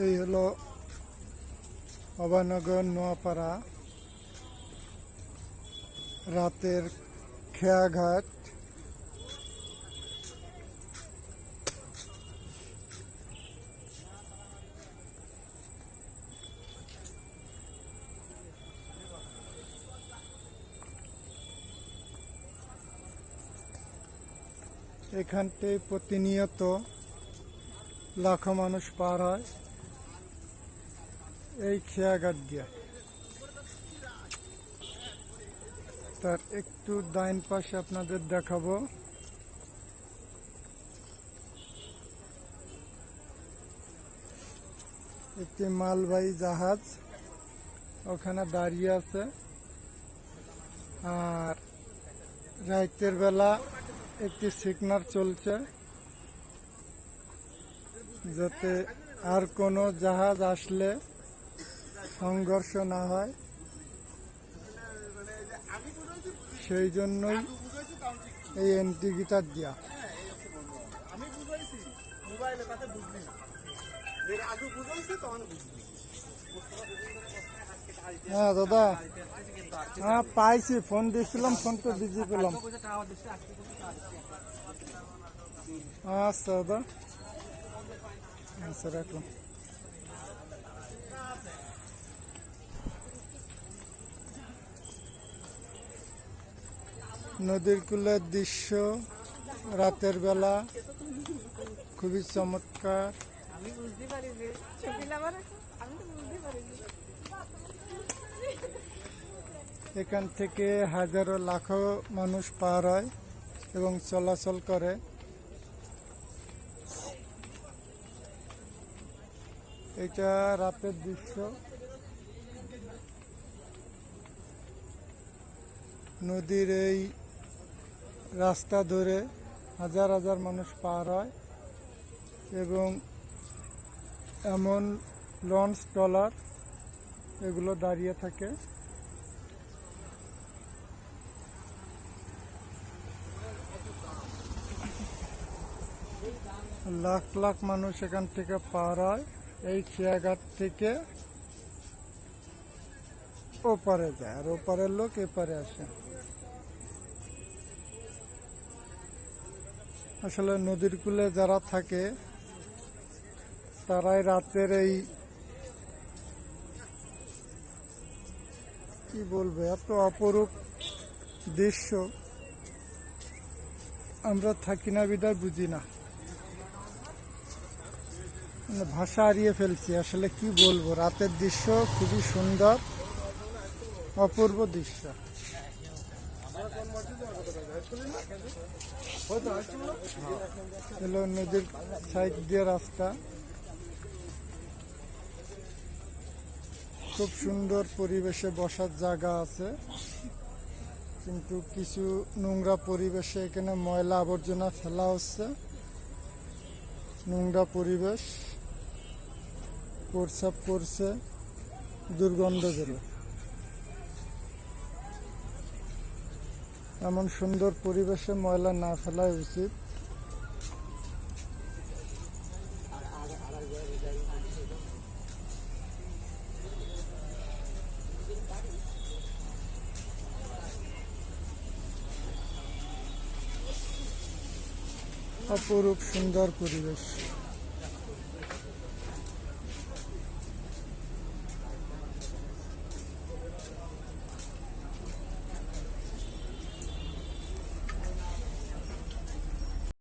এই হলো অভয়নগর নোয়াপাড়া রাতের খেয়াঘাট। এখানতে প্রতিনিয়ত লাখো মানুষ পার হয় এই খেয়াঘাট দিয়ে। তার একটু ডাইন পাশে আপনাদের দেখাবো, একটি মালবাহী জাহাজ ওখানে দাঁড়িয়ে আছে। আর রাতের বেলা একটি সিগন্যাল চলছে যাতে আর কোনো জাহাজ আসলে সংঘর্ষ না হয়, সেই জন্যই এই এন্টিগিটার দেওয়া। হ্যাঁ দাদা, হ্যাঁ পাইছি, ফোন দিয়েছিলাম, ফোন তো বিজি পেলাম। আচ্ছা দাদা, আচ্ছা রাখলাম। নদীর কূলের দৃশ্য রাতের বেলা খুবই চমৎকার। এখান থেকে হাজারো লাখো মানুষ পার হয় এবং চলাচল করে। এটা রাতের দৃশ্য। নদীর এই রাস্তা ধরে হাজার হাজার মানুষ পার হয় এবং এমন লঞ্চ ট্রলার এগুলো দাঁড়িয়ে থাকে। লাখ লাখ মানুষ এখান থেকে পার হয় এই খেয়াঘাট থেকে ওপারে যায়, আর ওপারের লোক এপারে আসে। আসলে নদীর কূলে যারা থাকে তারাই রাতের এই কি বলবো এত অপরূপ দৃশ্য আমরা থাকি না বিধায় বুঝি না, ভাষা হারিয়ে ফেলছি। আসলে কি বলবো, রাতের দৃশ্য খুবই সুন্দর, অপূর্ব দৃশ্য। হলো নদীর সাইড দিয়ে রাস্তা, খুব সুন্দর পরিবেশে বসার জায়গা আছে, কিন্তু কিছু নোংরা পরিবেশে এখানে ময়লা আবর্জনা ফেলা হচ্ছে। নোংরা পরিবেশ, প্রস্রাব করছে, দুর্গন্ধ বেরো। এমন সুন্দর পরিবেশে ময়লা না ফেলাই উচিত। অপরূপ সুন্দর পরিবেশ।